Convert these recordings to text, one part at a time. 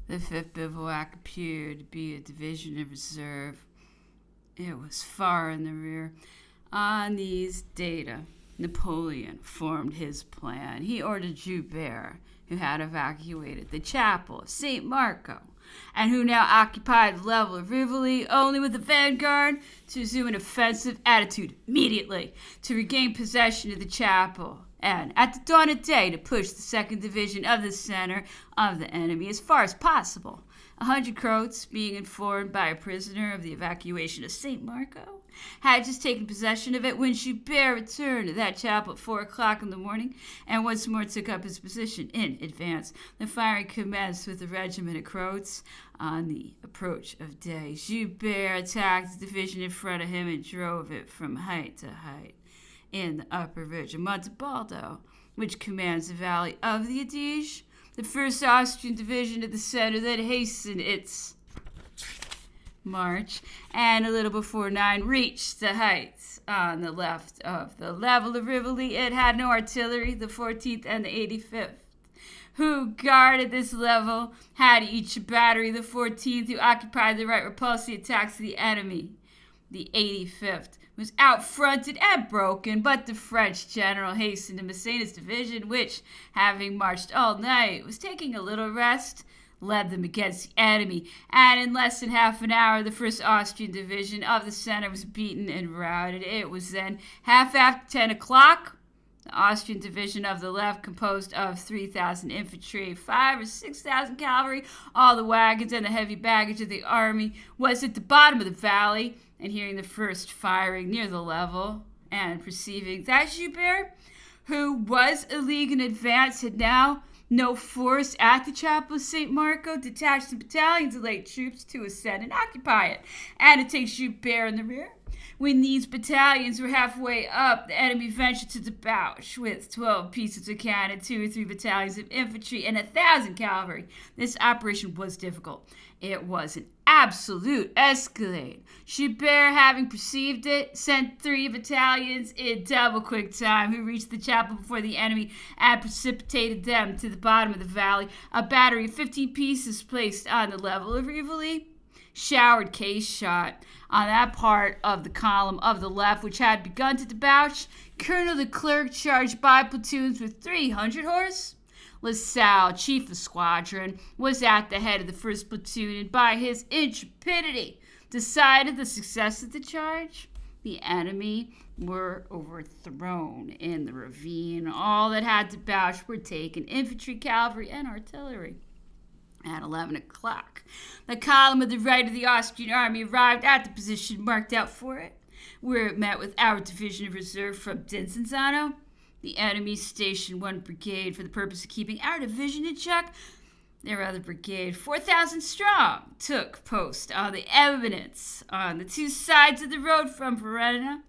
The 5th Bivouac appeared to be a division in reserve. It was far in the rear. On these data, Napoleon formed his plan. He ordered Joubert, who had evacuated the chapel of St. Marco, and who now occupied the level of Rivoli, only with the vanguard, to assume an offensive attitude immediately, to regain possession of the chapel, and at the dawn of day to push the 2nd Division of the center of the enemy as far as possible. 100 Croats, being informed by a prisoner of the evacuation of St. Marco, had just taken possession of it when Joubert returned to that chapel at 4 o'clock in the morning and once more took up his position in advance. The firing commenced with a regiment of Croats. On the approach of day, Joubert attacked the division in front of him and drove it from height to height. In the upper ridge of Montebaldo, which commands the valley of the Adige, the 1st Austrian Division at the center then hastened its march, and a little before 9 reached the heights on the left of the level of Rivoli. It had no artillery. The 14th and the 85th, who guarded this level, had each a battery. The 14th, who occupied the right, repulsed the attacks of the enemy. The 85th was outfronted and broken, but the French general hastened to Massena's division, which, having marched all night, was taking a little rest, led them against the enemy, and in less than half an hour the 1st Austrian Division of the center was beaten and routed. It was then half after 10 o'clock. The Austrian Division of the left, composed of 3,000 infantry, 5,000 or 6,000 cavalry, all the wagons and the heavy baggage of the army, was at the bottom of the valley, and hearing the first firing near the level, and perceiving that Joubert, who was a league in advance, had now no force at the chapel of St. Marco, detached some battalions of light troops to ascend and occupy it, and to take Joubert in the rear. When these battalions were halfway up, the enemy ventured to debouch with 12 pieces of cannon, 2 or 3 battalions of infantry, and 1,000 cavalry. This operation was difficult. It was an absolute escalade. Joubert, having perceived it, sent 3 battalions in double quick time, who reached the chapel before the enemy and precipitated them to the bottom of the valley. A battery of 15 pieces placed on the level of Rivoli showered case shot on that part of the column of the left which had begun to debouch. Colonel Leclerc charged by platoons with 300 horse. LaSalle, chief of squadron, was at the head of the first platoon, and by his intrepidity decided the success of the charge. The enemy were overthrown in the ravine. All that had debouched were taken, infantry, cavalry, and artillery. At 11 o'clock, the column of the right of the Austrian army arrived at the position marked out for it, where it met with our division of reserve from Desenzano. The enemy stationed 1 brigade for the purpose of keeping our division in check. Their other brigade, 4,000 strong, took post on the eminence on the 2 sides of the road from Verona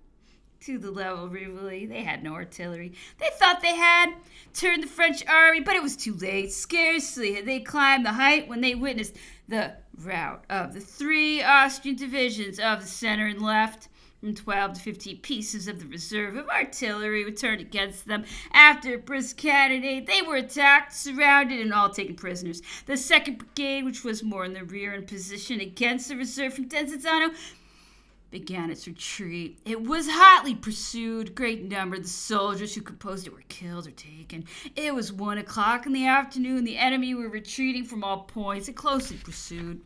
to the level of Rivoli. They had no artillery. They thought they had turned the French army, but it was too late. Scarcely had they climbed the height when they witnessed the rout of the 3 Austrian divisions of the center and left, and 12 to 15 pieces of the reserve of artillery were turned against them. After a brisk cannonade, they were attacked, surrounded, and all taken prisoners. The 2nd Brigade, which was more in the rear in position against the reserve from Desenzano, began its retreat. It was hotly pursued. Great number of the soldiers who composed it were killed or taken. It was 1 o'clock in the afternoon. The enemy were retreating from all points and closely pursued.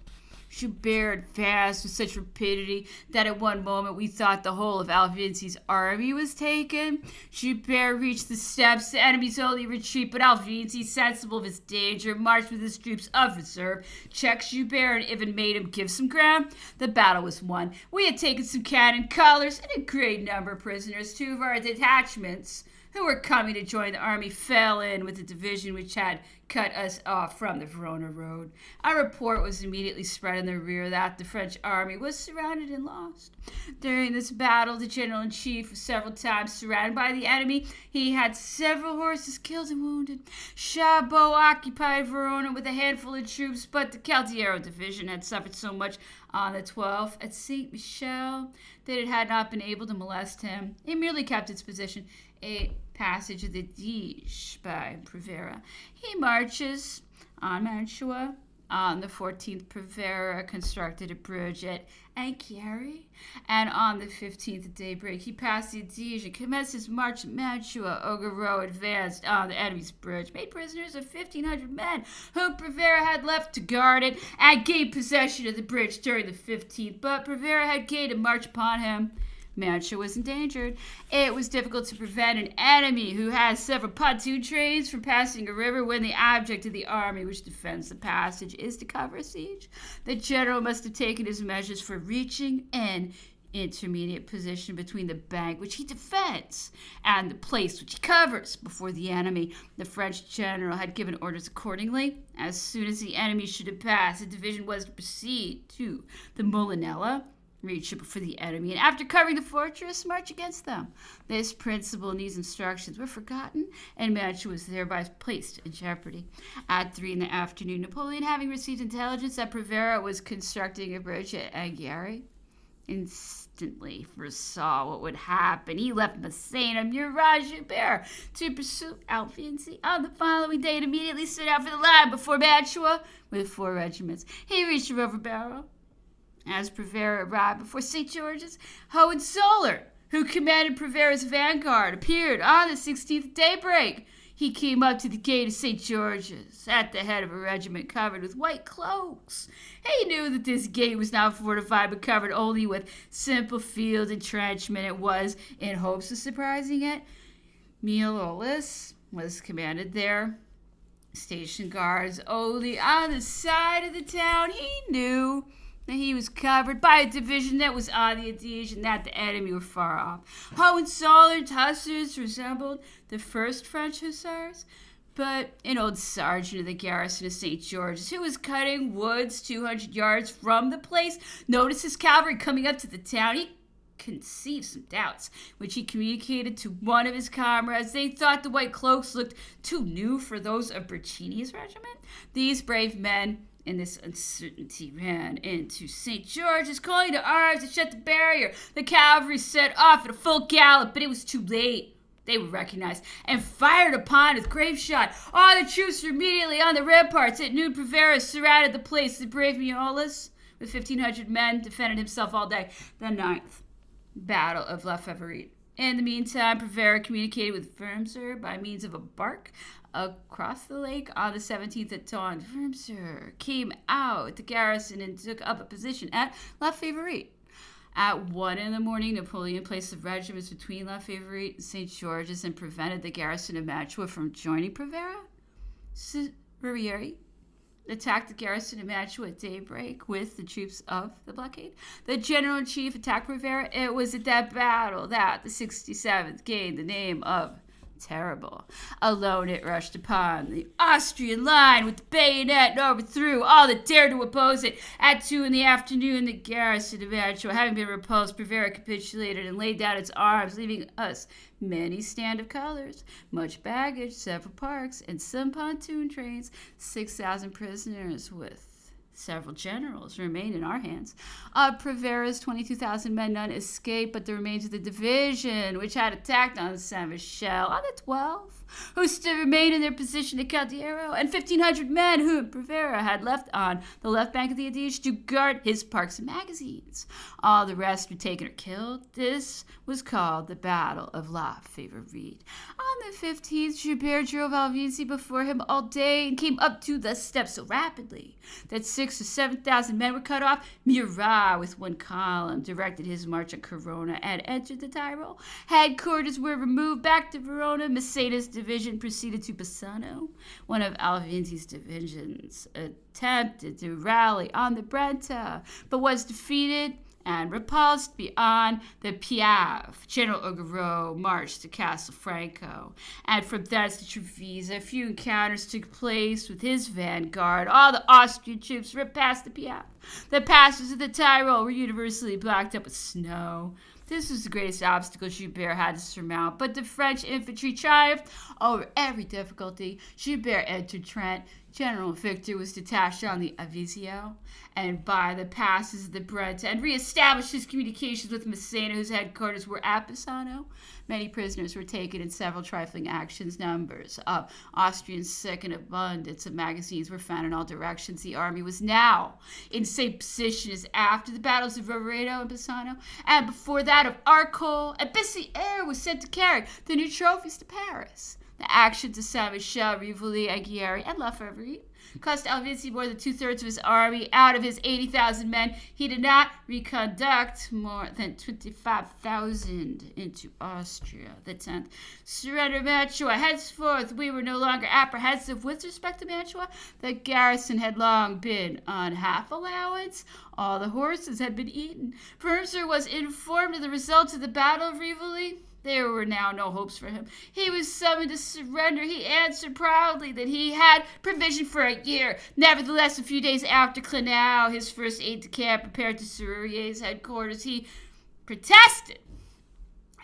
Joubert advanced with such rapidity that at one moment we thought the whole of Alvinci's army was taken. Joubert reached the steps, the enemy's only retreat, but Alvinci, sensible of his danger, marched with his troops of reserve, checked Joubert, and even made him give some ground. The battle was won. We had taken some cannon, colors, and a great number of prisoners. 2 of our detachments, who were coming to join the army, fell in with the division which had cut us off from the Verona road. A report was immediately spread in the rear that the French army was surrounded and lost. During this battle, the general-in-chief was several times surrounded by the enemy. He had several horses killed and wounded. Chabot occupied Verona with a handful of troops, but the Caldiero division had suffered so much on the 12th at Saint Michel that it had not been able to molest him. It merely kept its position, a passage of the Dige by Prevera. He marches on Mantua On the 14th, Prevera constructed a bridge at Ankara, and on the 15th at daybreak, he passed the Adige and commenced his march to Mantua. Augereau advanced on the enemy's bridge, made prisoners of 1,500 men whom Prevera had left to guard it, and gained possession of the bridge during the 15th, but Prevera had gained a march upon him. Mantua was endangered. It was difficult to prevent an enemy who has several pontoon trains from passing a river when the object of the army which defends the passage is to cover a siege. The general must have taken his measures for reaching an intermediate position between the bank which he defends and the place which he covers before the enemy. The French general had given orders accordingly. As soon as the enemy should have passed, the division was to proceed to the Molinella, reach it before the enemy, and after covering the fortress, march against them. This principle and these instructions were forgotten, and Mantua was thereby placed in jeopardy. At 3 p.m, Napoleon, having received intelligence that Prevera was constructing a bridge at Ankara, instantly foresaw what would happen. He left Massena, Murat, Joubert to pursue Alvinzi. On the following day, and immediately set out for the line before Mantua with 4 regiments. He reached the river Barrow. As Prevera arrived before St. George's, Hohenzollern, who commanded Prevera's vanguard, appeared on the 16th at daybreak. He came up to the gate of St. George's at the head of a regiment covered with white cloaks. He knew that this gate was not fortified but covered only with simple field entrenchment. It was in hopes of surprising it. Milolis was commanded there. Station guards only on the side of the town. He knew that he was covered by a division that was on the Adige and that the enemy were far off. Hohenzollern's hussars resembled the first French hussars, but an old sergeant of the garrison of St. George's, who was cutting woods 200 yards from the place, noticed his cavalry coming up to the town. He conceived some doubts, which he communicated to one of his comrades. They thought the white cloaks looked too new for those of Bertini's regiment. These brave men in this uncertainty ran into St. George's, calling to arms to shut the barrier. The cavalry set off at a full gallop, but it was too late. They were recognized and fired upon with grape shot. All the troops were immediately on the ramparts. At noon, Prevera surrounded the place. The brave Miollis, with 1,500 men, defended himself all day. The 9th Battle of La Favorite. In the meantime, Prevera communicated with Wurmser by means of a bark across the lake on the 17th at dawn. Wurmser came out the garrison and took up a position at La Favorite. At 1 a.m, Napoleon placed the regiments between La Favorite and St. George's and prevented the garrison of Mantua from joining Prevera. Rurieri attacked the garrison of Mantua at daybreak with the troops of the blockade. The general-in-chief attacked Prevera. It was at that battle that the 67th gained the name of Terrible. Alone it rushed upon the Austrian line with the bayonet and overthrew all that dared to oppose it. At 2 p.m, the garrison of Mantua, having been repulsed, Prevera capitulated and laid down its arms, leaving us many stand of colors, much baggage, several parks, and some pontoon trains. 6,000 prisoners with several generals remained in our hands. Prevera's 22,000 men, none escaped, but the remains of the division, which had attacked on Saint Michel, on the 12th, who still remained in their position at Caldiero, and 1,500 men whom Prevera had left on the left bank of the Adige to guard his parks and magazines. All the rest were taken or killed. This was called the Battle of La Favorite. On the 15th, Joubert drove Alvinzi before him all day and came up to the steps so rapidly that 6,000 or 7,000 men were cut off. Murat, with one column, directed his march on Corona and entered the Tyrol. Headquarters were removed back to Verona. Massena's division proceeded to Bassano. One of Alvinzi's divisions attempted to rally on the Brenta, but was defeated and repulsed beyond the Piave. General Augereau marched to Castelfranco, and from thence to Treviso. A few encounters took place with his vanguard. All the Austrian troops ripped past the Piave. The passes of the Tyrol were universally blocked up with snow. This was the greatest obstacle Joubert had to surmount, but the French infantry triumphed over every difficulty. Joubert entered Trent, General Victor was detached on the Avisio and by the passes of the Brenta and reestablished his communications with Messina, whose headquarters were at Bassano. Many prisoners were taken in several trifling actions. Numbers of Austrians sick in abundance of magazines were found in all directions. The army was now in the same position as after the battles of Rovereto and Bassano, and before that of Arcole, and Bessières was sent to carry the new trophies to Paris. The actions of Saint-Michel, Rivoli, Aguirre, and La Favourite cost Alvici more than two-thirds of his army. Out of his 80,000 men, he did not reconduct more than 25,000 into Austria. The 10th. Surrender Mantua. Henceforth, we were no longer apprehensive with respect to Mantua. The garrison had long been on half allowance. All the horses had been eaten. Wurmser was informed of the results of the Battle of Rivoli. There were now no hopes for him. He was summoned to surrender. He answered proudly that he had provision for a year. Nevertheless, a few days after Clenau, his first aide-de-camp, repaired to Serurier's headquarters, he protested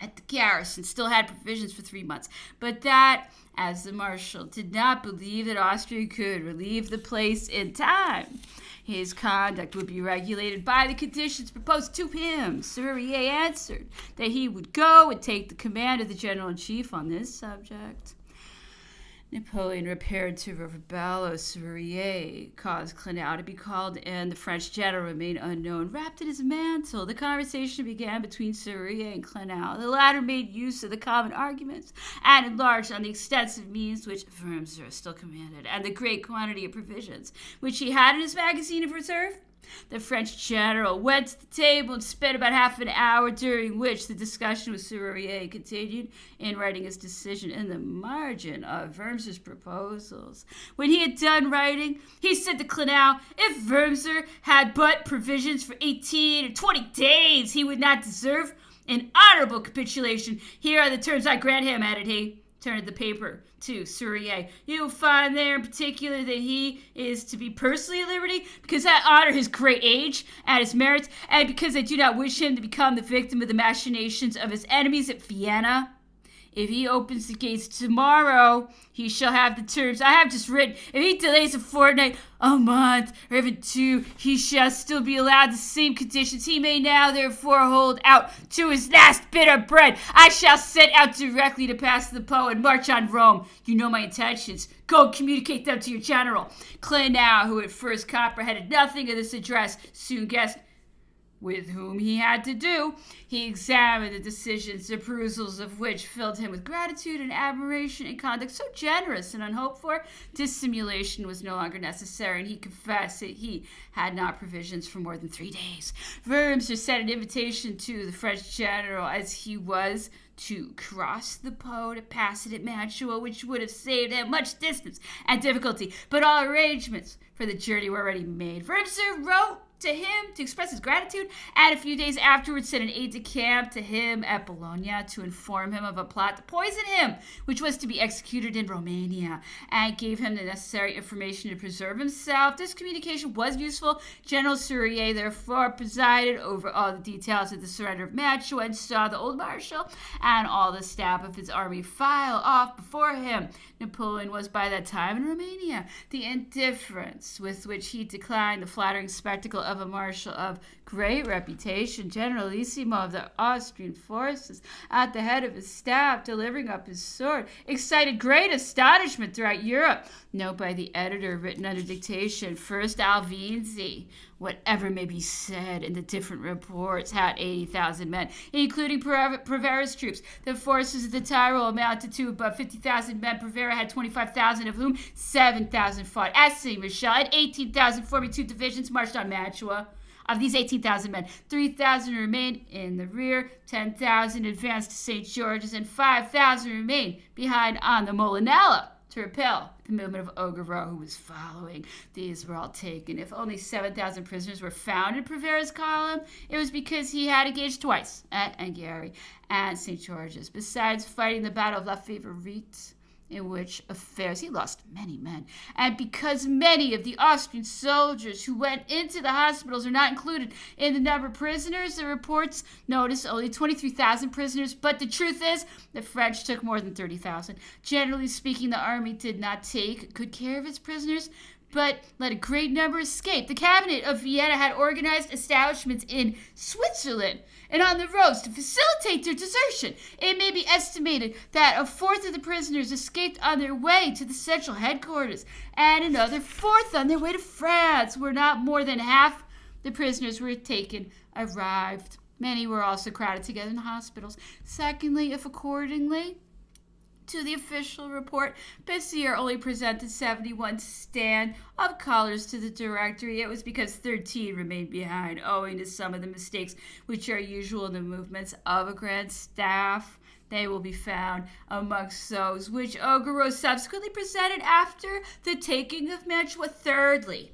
that the garrison still had provisions for 3 months, but that, as the marshal did not believe that Austria could relieve the place in time, his conduct would be regulated by the conditions proposed to him. Serurier answered that he would go and take the command of the general-in-chief on this subject. Napoleon repaired to Roverbello. Serurier caused Clenau to be called in. The French general remained unknown. Wrapped in his mantle, the conversation began between Serurier and Clenau. The latter made use of the common arguments and enlarged on the extensive means which Wurmser still commanded and the great quantity of provisions which he had in his magazine of reserve. The French general went to the table and spent about half an hour, during which the discussion with Serurier continued in writing his decision in the margin of Wurmser's proposals. When he had done writing, he said to Clenau, if Wurmser had but provisions for 18 or 20 days, he would not deserve an honorable capitulation. Here are the terms I grant him, added he. Turned the paper to Serurier. You will find there in particular that he is to be personally at liberty, because I honor his great age and his merits, and because I do not wish him to become the victim of the machinations of his enemies at Vienna. If he opens the gates tomorrow, he shall have the terms I have just written. If he delays a fortnight, a month, or even 2, he shall still be allowed the same conditions. He may now, therefore, hold out to his last bit of bread. I shall set out directly to pass the Po and march on Rome. You know my intentions. Go communicate them to your general. Clenau, who at first comprehended nothing of this address, soon guessed with whom he had to do. He examined the decisions, the perusals of which filled him with gratitude and admiration, and conduct so generous and unhoped for. Dissimulation was no longer necessary, and he confessed that he had not provisions for more than 3 days. Wurmser sent an invitation to the French general, as he was to cross the Po to pass it at Mantua, which would have saved him much distance and difficulty, but all arrangements for the journey were already made. Wurmser wrote to him to express his gratitude, and a few days afterwards sent an aide-de-camp to him at Bologna to inform him of a plot to poison him, which was to be executed in Romania, and gave him the necessary information to preserve himself. This communication was useful. General Serurier, therefore, presided over all the details of the surrender of Mantua, and saw the old marshal and all the staff of his army file off before him. Napoleon was by that time in Romania. The indifference with which he declined the flattering spectacle of a marshal of great reputation, generalissimo of the Austrian forces, at the head of his staff, delivering up his sword, excited great astonishment throughout Europe. Note by the editor, written under dictation. First, Alvinzi, whatever may be said in the different reports, had 80,000 men, including Prevera's troops. The forces of the Tyrol amounted to about 50,000 men. Prevera had 25,000, of whom 7,000 fought at Saint-Michel, and 18,000, forming 2 divisions, marched on Mantua. Of these 18,000 men, 3,000 remained in the rear, 10,000 advanced to St. George's, and 5,000 remained behind on the Molinella to repel the movement of Augereau, who was following. These were all taken. If only 7,000 prisoners were found in Prevera's column, it was because he had engaged twice at Aguirre and St. George's, besides fighting the Battle of La Favourite. in which affairs he lost many men. And because many of the Austrian soldiers who went into the hospitals are not included in the number of prisoners, the reports notice only 23,000 prisoners, but the truth is the French took more than 30,000. Generally speaking, the army did not take good care of its prisoners, but let a great number escape. The cabinet of Vienna had organized establishments in Switzerland and on the roads to facilitate their desertion. It may be estimated that a fourth of the prisoners escaped on their way to the central headquarters, and another fourth on their way to France, where not more than half the prisoners who were taken arrived. Many were also crowded together in the hospitals. Secondly, if accordingly to the official report, Bessières only presented 71 stand of colors to the directory, it was because 13 remained behind, owing to some of the mistakes which are usual in the movements of a grand staff. They will be found amongst those which Augereau subsequently presented after the taking of Mantua. Thirdly,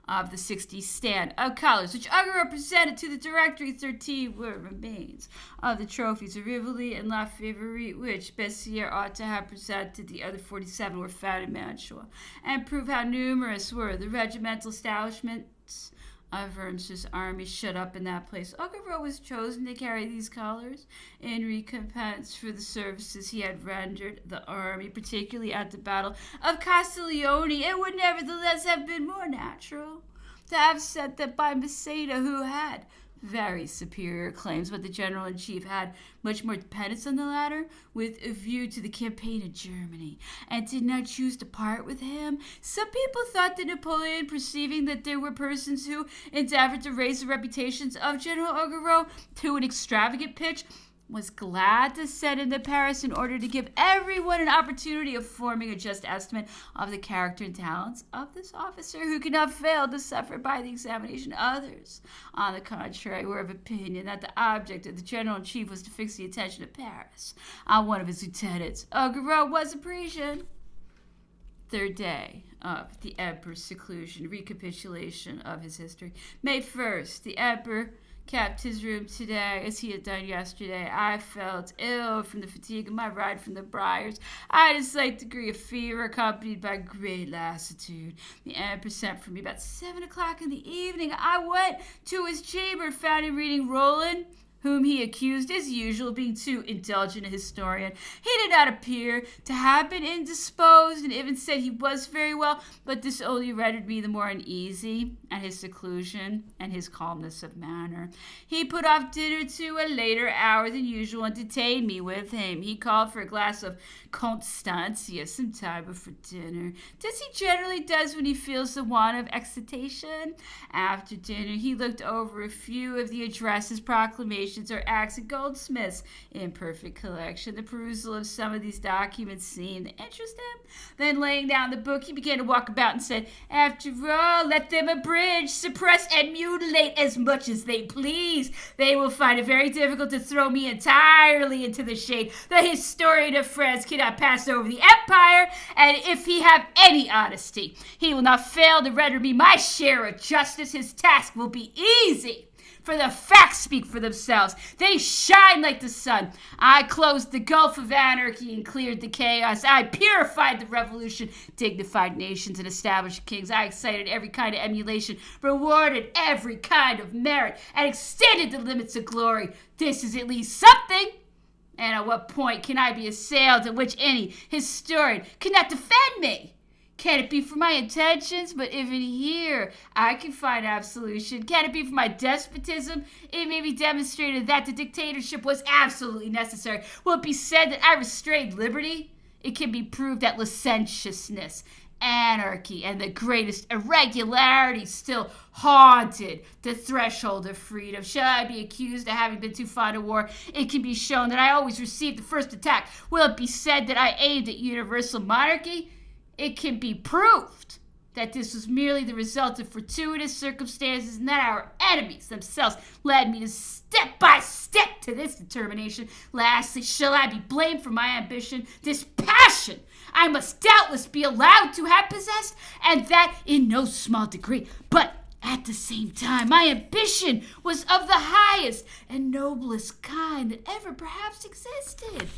of the 60 stand of colors which Augereau presented to the directory, 13 were remains of the trophies of Rivoli and La Favorite, which Bessières ought to have presented. The other 47 were found in Mantua, and prove how numerous were the regimental establishments of Wormser's army shut up in that place. Augereau was chosen to carry these colors in recompense for the services he had rendered the army, particularly at the Battle of Castiglione. It would nevertheless have been more natural to have sent them by Massena, who had very superior claims, but the general-in-chief had much more dependence on the latter with a view to the campaign in Germany, and did not choose to part with him. Some people thought that Napoleon, perceiving that there were persons who endeavored to raise the reputations of General Augereau to an extravagant pitch, was glad to send him to Paris in order to give everyone an opportunity of forming a just estimate of the character and talents of this officer, who could not fail to suffer by the examination. Others, on the contrary, were of opinion that the object of the general-in-chief was to fix the attention of Paris on one of his lieutenants. Augereau was a Parisian. Third day of the Emperor's seclusion, recapitulation of his history. May 1st, the Emperor kept his room today as he had done yesterday. I felt ill from the fatigue of my ride from the Briars. I had a slight degree of fever accompanied by great lassitude. The Emperor sent for me about 7 o'clock in the evening. I went to his chamber and found him reading Roland, whom he accused, as usual, of being too indulgent a historian. He did not appear to have been indisposed, and even said he was very well, but this only rendered me the more uneasy at his seclusion and his calmness of manner. He put off dinner to a later hour than usual and detained me with him. He called for a glass of Constantia some time before dinner, as he generally does when he feels the want of excitation. After dinner, he looked over a few of the addresses, proclamations, or acts of goldsmiths in perfect collection. The perusal of some of these documents seemed to interest him. Then, laying down the book, he began to walk about and said, "After all, let them abridge, suppress, and mutilate as much as they please. They will find it very difficult to throw me entirely into the shade. The historian of France cannot pass over the empire, and if he have any honesty, he will not fail to render me my share of justice. His task will be easy, for the facts speak for themselves. They shine like the sun. I closed the gulf of anarchy and cleared the chaos. I purified the revolution, dignified nations, and established kings. I excited every kind of emulation, rewarded every kind of merit, and extended the limits of glory. This is at least something. And at what point can I be assailed at which any historian cannot defend me? Can it be for my intentions? But even here, I can find absolution. Can it be for my despotism? It may be demonstrated that the dictatorship was absolutely necessary. Will it be said that I restrained liberty? It can be proved that licentiousness, anarchy, and the greatest irregularity still haunted the threshold of freedom. Shall I be accused of having been too fond of war? It can be shown that I always received the first attack. Will it be said that I aimed at universal monarchy? It can be proved that this was merely the result of fortuitous circumstances, and that our enemies themselves led me to step by step to this determination. Lastly, shall I be blamed for my ambition? This passion I must doubtless be allowed to have possessed, and that in no small degree. But at the same time, my ambition was of the highest and noblest kind that ever perhaps existed.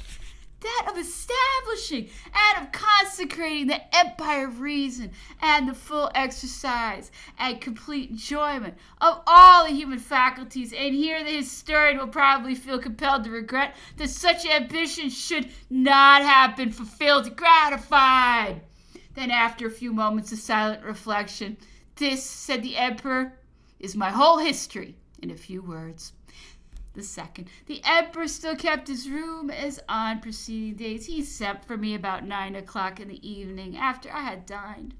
that of establishing and of consecrating the empire of reason and the full exercise and complete enjoyment of all the human faculties. And here the historian will probably feel compelled to regret that such ambition should not have been fulfilled and gratified. Then, after a few moments of silent reflection, "This," said the emperor, "is my whole history in a few words." The second, the emperor still kept his room as on preceding days. He sent for me about 9 o'clock in the evening after I had dined.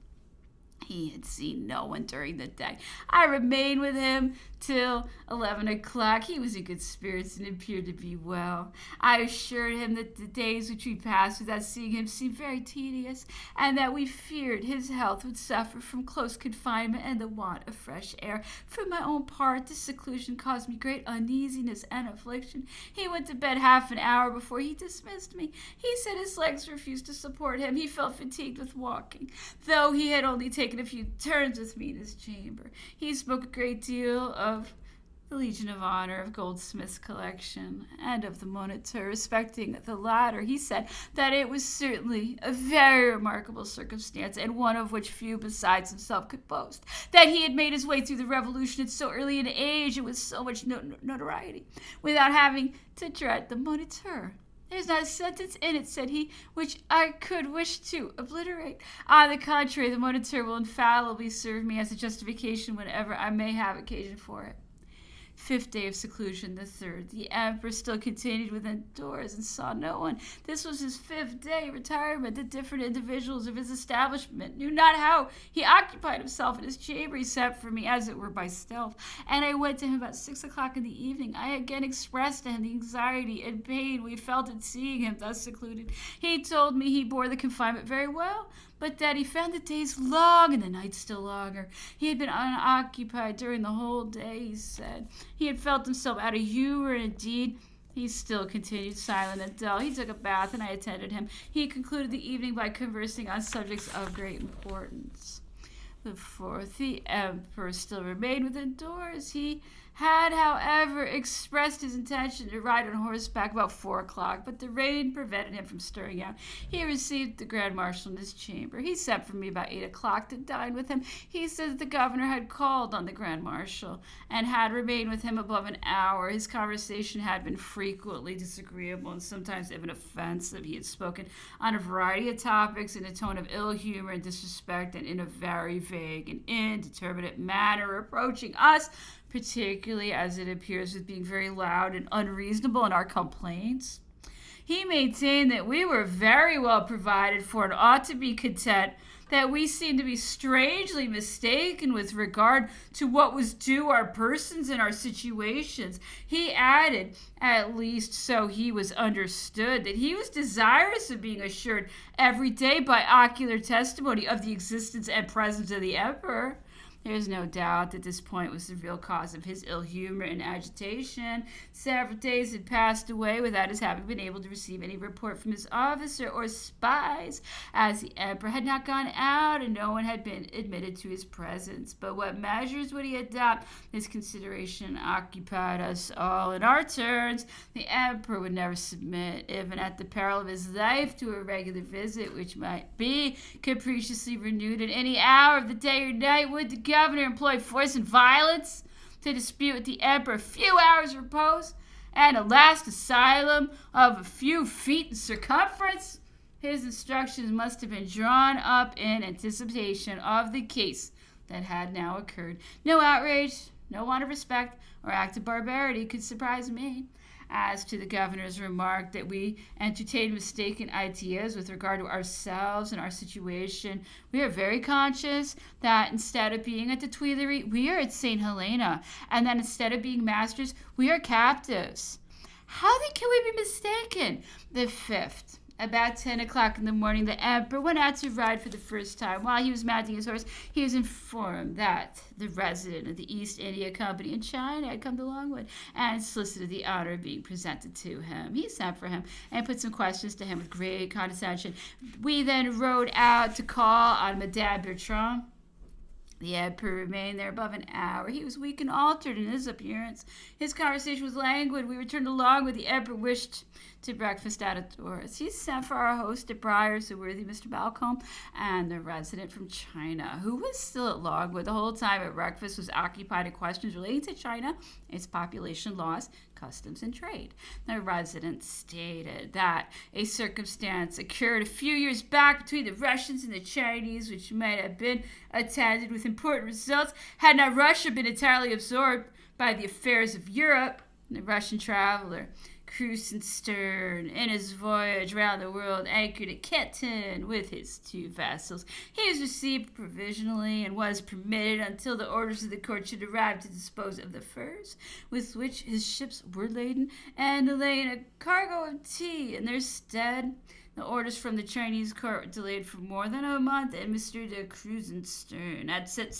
He had seen no one during the day. I remained with him till 11 o'clock. He was in good spirits and appeared to be well. I assured him that the days which we passed without seeing him seemed very tedious, and that we feared his health would suffer from close confinement and the want of fresh air. For my own part, this seclusion caused me great uneasiness and affliction. He went to bed half an hour before he dismissed me. He said his legs refused to support him. He felt fatigued with walking, though he had only taken a few turns with me in his chamber. He spoke a great deal of the Legion of Honor, of Goldsmith's collection, and of the Moniteur. Respecting the latter, he said that it was certainly a very remarkable circumstance, and one of which few besides himself could boast, that he had made his way through the Revolution at so early an age and with so much notoriety, without having to dread the Moniteur. "There's not a sentence in it," said he, "which I could wish to obliterate. On the contrary, the Moniteur will infallibly serve me as a justification whenever I may have occasion for it." Fifth day of seclusion, the third. The emperor still continued within doors and saw no one. This was his 5th day of retirement. The different individuals of his establishment knew not how he occupied himself in his chamber. He sent for me, as it were, by stealth, and I went to him about 6 o'clock in the evening. I again expressed to him the anxiety and pain we felt at seeing him thus secluded. He told me he bore the confinement very well, but that he found the days long and the nights still longer. He had been unoccupied during the whole day, he said. He had felt himself out of humor, and indeed, he still continued silent and dull. He took a bath, and I attended him. He concluded the evening by conversing on subjects of great importance. The fourth, the emperor still remained within doors. He had, however, expressed his intention to ride on horseback about 4 o'clock, but the rain prevented him from stirring out. He received the Grand Marshal in his chamber. He sent for me about 8 o'clock to dine with him. He said that the governor had called on the Grand Marshal and had remained with him above an hour. His conversation had been frequently disagreeable and sometimes even offensive. He had spoken on a variety of topics in a tone of ill humor and disrespect, and in a very vague and indeterminate manner, reproaching us, particularly as it appears, with being very loud and unreasonable in our complaints. He maintained that we were very well provided for and ought to be content, that we seemed to be strangely mistaken with regard to what was due our persons and our situations. He added, at least so he was understood, that he was desirous of being assured every day by ocular testimony of the existence and presence of the emperor. There is no doubt that this point was the real cause of his ill humor and agitation. Several days had passed away without his having been able to receive any report from his officer or spies, as the emperor had not gone out and no one had been admitted to his presence. But what measures would he adopt? This consideration occupied us all in our turns. The emperor would never submit, even at the peril of his life, to a regular visit, which might be capriciously renewed at any hour of the day or night. Would the governor employed force and violence to dispute with the emperor a few hours' repose and a last asylum of a few feet in circumference? His instructions must have been drawn up in anticipation of the case that had now occurred. No outrage, no want of respect, or act of barbarity could surprise me. As to the governor's remark that we entertain mistaken ideas with regard to ourselves and our situation, we are very conscious that instead of being at the Tuileries, we are at St. Helena, and that instead of being masters, we are captives. How then can we be mistaken? The fifth. About 10 o'clock in the morning, the emperor went out to ride for the first time. While he was mounting his horse, he was informed that the resident of the East India Company in China had come to Longwood and solicited the honor of being presented to him. He sent for him and put some questions to him with great condescension. We then rode out to call on Madame Bertrand, The emperor remained there above an hour. He was weak and altered in his appearance. His conversation was languid. We returned along with the emperor wished to breakfast out of doors. He sent for our host at Briars, the worthy Mr. Balcombe, and the resident from China, who was still at Logwood the whole time at breakfast, was occupied in questions relating to China, its population, laws, customs, and trade. The resident stated that a circumstance occurred a few years back between the Russians and the Chinese, which might have been attended with important results had not Russia been entirely absorbed by the affairs of Europe. The Russian traveler Krusenstern, in his voyage round the world, anchored at Canton with his 2 vessels. He was received provisionally and was permitted until the orders of the court should arrive to dispose of the furs with which his ships were laden and to lay in a cargo of tea in their stead. The orders from the Chinese court were delayed for more than a month, and Mr. de Krusenstern had set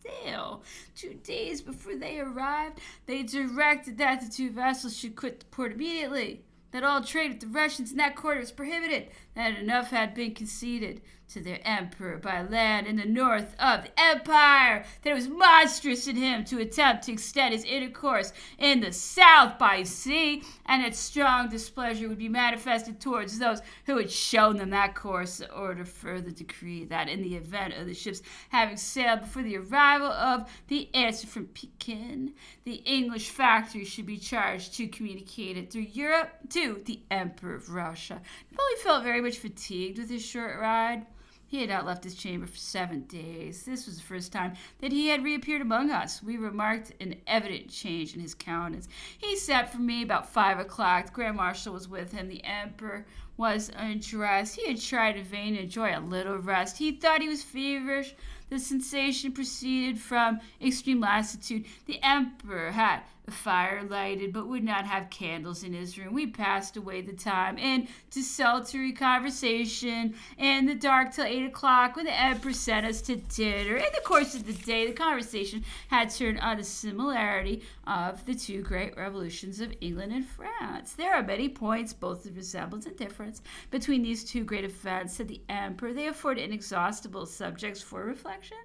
sail 2 days before they arrived. They directed that the 2 vessels should quit the port immediately, that all trade with the Russians in that quarter was prohibited, that enough had been conceded to their emperor by land in the north of the empire, that it was monstrous in him to attempt to extend his intercourse in the south by sea, and that strong displeasure would be manifested towards those who had shown them that course. The order further decreed that in the event of the ships having sailed before the arrival of the answer from Pekin, the English factory should be charged to communicate it through Europe to the Emperor of Russia. Napoleon felt very much fatigued with his short ride. He had not left his chamber for 7 days. This was the first time that he had reappeared among us. We remarked an evident change in his countenance. He sent for me about 5 o'clock. The Grand Marshal was with him. The Emperor was undressed. He had tried in vain to enjoy a little rest. He thought he was feverish. The sensation proceeded from extreme lassitude. The Emperor had a fire lighted, but would not have candles in his room. We passed away the time in desultory conversation in the dark till 8 o'clock, when the Emperor sent us to dinner. In the course of the day, the conversation had turned on the similarity of the 2 great revolutions of England and France. There are many points, both of resemblance and difference, between these 2 great events, said the Emperor. They afford inexhaustible subjects for reflection.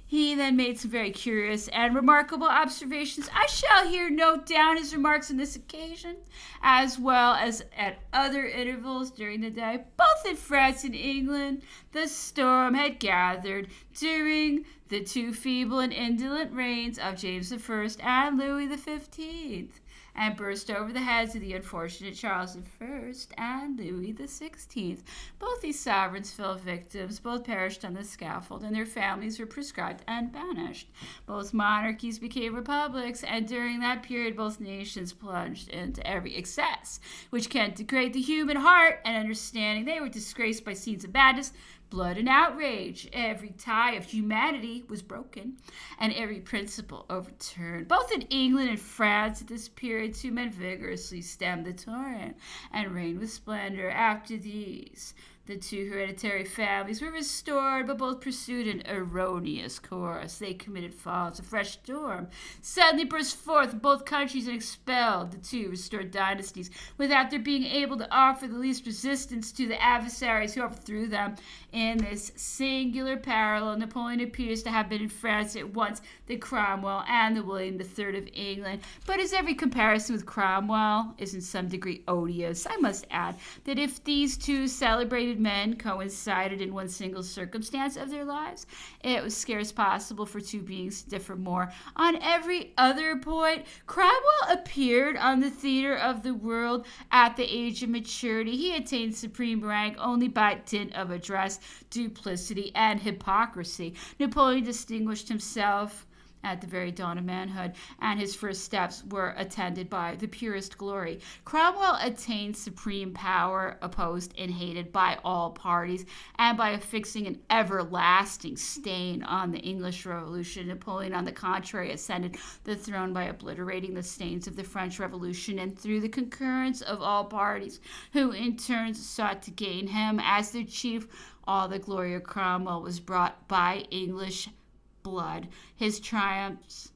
He then made some very curious and remarkable observations. I shall here note down his remarks on this occasion, as well as at other intervals during the day. Both in France and England, the storm had gathered during the 2 feeble and indolent reigns of James I and Louis XV, and burst over the heads of the unfortunate Charles I and Louis XVI. Both these sovereigns fell victims, both perished on the scaffold, and their families were proscribed and banished. Both monarchies became republics, and during that period both nations plunged into every excess which can degrade the human heart and understanding. They were disgraced by scenes of madness, blood, and outrage. Every tie of humanity was broken, and every principle overturned. Both in England and France at this period, 2 men vigorously stemmed the torrent and reigned with splendor. After these, the 2 hereditary families were restored, but both pursued an erroneous course. They committed faults. A fresh storm suddenly burst forth in both countries and expelled the 2 restored dynasties without their being able to offer the least resistance to the adversaries who overthrew them. In this singular parallel, Napoleon appears to have been in France at once the Cromwell and the William III of England. But as every comparison with Cromwell is in some degree odious, I must add that if these 2 celebrated men coincided in one single circumstance of their lives, it was scarce possible for 2 beings to differ more. On every other point, Cromwell appeared on the theater of the world at the age of maturity. He attained supreme rank only by dint of address, duplicity, and hypocrisy. Napoleon distinguished himself at the very dawn of manhood, and his first steps were attended by the purest glory. Cromwell attained supreme power, opposed and hated by all parties, and by affixing an everlasting stain on the English Revolution. Napoleon, on the contrary, ascended the throne by obliterating the stains of the French Revolution, and through the concurrence of all parties, who in turn sought to gain him as their chief, all the glory of Cromwell was brought by English blood. His triumphs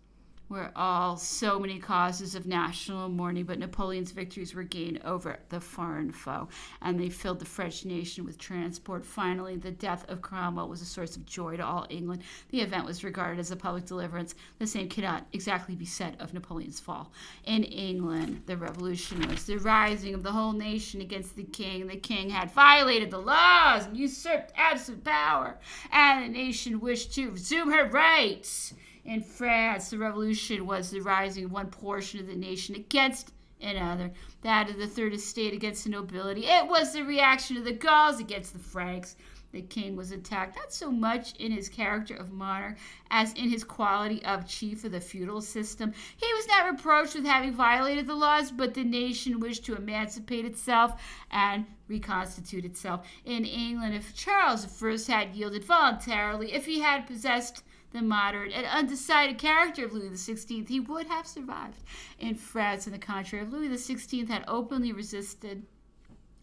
were all so many causes of national mourning, but Napoleon's victories were gained over the foreign foe, and they filled the French nation with transport. Finally, the death of Cromwell was a source of joy to all England. The event was regarded as a public deliverance. The same cannot exactly be said of Napoleon's fall. In England, the revolution was the rising of the whole nation against the king. The king had violated the laws and usurped absolute power, and the nation wished to resume her rights. In France, the revolution was the rising of one portion of the nation against another, that of the third estate against the nobility. It was the reaction of the Gauls against the Franks. The king was attacked not so much in his character of monarch as in his quality of chief of the feudal system. He was not reproached with having violated the laws, but the nation wished to emancipate itself and reconstitute itself. In England, if Charles I had yielded voluntarily, if he had possessed the moderate and undecided character of Louis XVI, he would have survived. In France, on the contrary, if Louis XVI had openly resisted,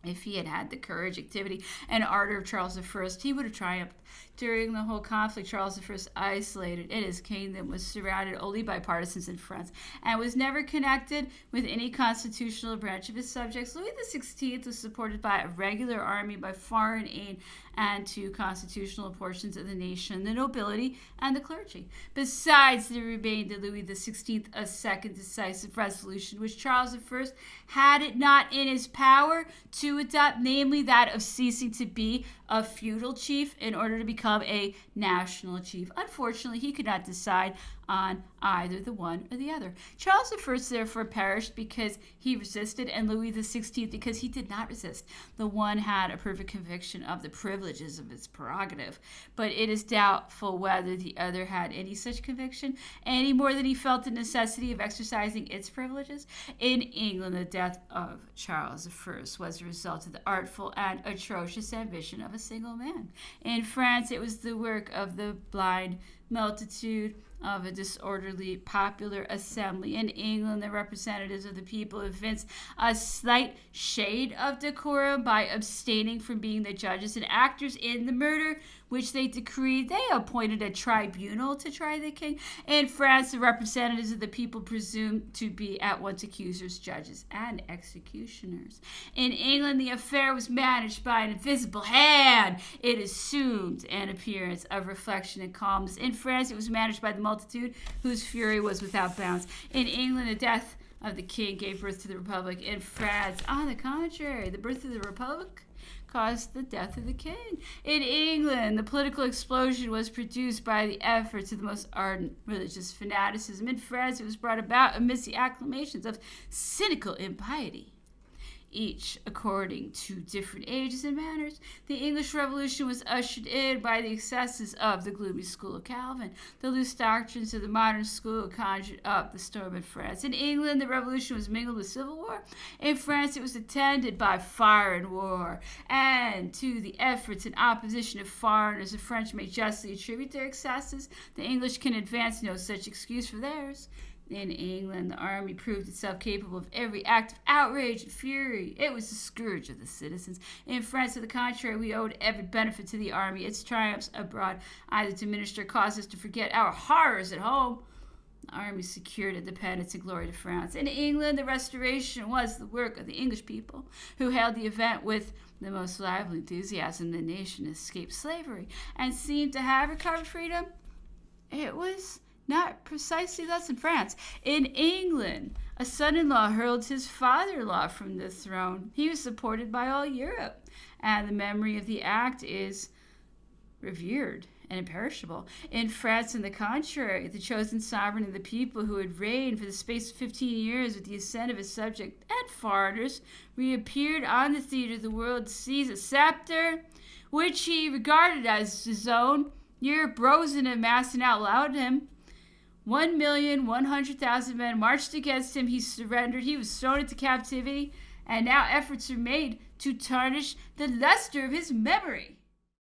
if he had had the courage, activity, and ardor of Charles I, he would have triumphed. During the whole conflict, Charles I, isolated in his kingdom, was surrounded only by partisans in France, and was never connected with any constitutional branch of his subjects. Louis XVI was supported by a regular army, by foreign aid, and two constitutional portions of the nation, the nobility and the clergy. Besides, there remained to Louis XVI a second decisive resolution, which Charles I had it not in his power to adopt, namely that of ceasing to be a feudal chief in order to become a national chief. Unfortunately, he could not decide on either the one or the other. Charles I therefore perished because he resisted, and Louis XVI because he did not resist. The one had a perfect conviction of the privileges of its prerogative, but it is doubtful whether the other had any such conviction, any more than he felt the necessity of exercising its privileges. In England, the death of Charles I was the result of the artful and atrocious ambition of a single man. In France, it was the work of the blind multitude of a disorderly popular assembly. In England, the representatives of the people evinced a slight shade of decorum by abstaining from being the judges and actors in the murder which they decreed. They appointed a tribunal to try the king. In France, the representatives of the people presumed to be at once accusers, judges, and executioners. In England, the affair was managed by an invisible hand. It assumed an appearance of reflection and calmness. In France, it was managed by the multitude, whose fury was without bounds. In England, the death of the king gave birth to the republic. In France, on the contrary, the birth of the republic caused the death of the king. In England, the political explosion was produced by the efforts of the most ardent religious fanaticism. In France, it was brought about amidst the acclamations of cynical impiety, each according to different ages and manners. The English Revolution was ushered in by the excesses of the gloomy school of Calvin. The loose doctrines of the modern school conjured up the storm in France. In England, the Revolution was mingled with civil war. In France, it was attended by fire and war. And to the efforts and opposition of foreigners, the French may justly attribute their excesses. The English can advance no such excuse for theirs. In England, the army proved itself capable of every act of outrage and fury. It was the scourge of the citizens. In France, to the contrary, we owed every benefit to the army. Its triumphs abroad either diminished or caused us to forget our horrors at home. The army secured independence and glory to France. In England, the restoration was the work of the English people, who hailed the event with the most lively enthusiasm. The nation escaped slavery and seemed to have recovered freedom. It was not precisely thus in France. In England, a son-in-law hurled his father-in-law from the throne. He was supported by all Europe, and the memory of the act is revered and imperishable. In France, on the contrary, the chosen sovereign of the people, who had reigned for the space of 15 years with the assent of his subjects and foreigners, reappeared on the theater of the world to seize a scepter which he regarded as his own. Europe rose in a mass and outlawed him. 1,100,000 men marched against him. He surrendered. He was thrown into captivity, and now efforts are made to tarnish the luster of his memory.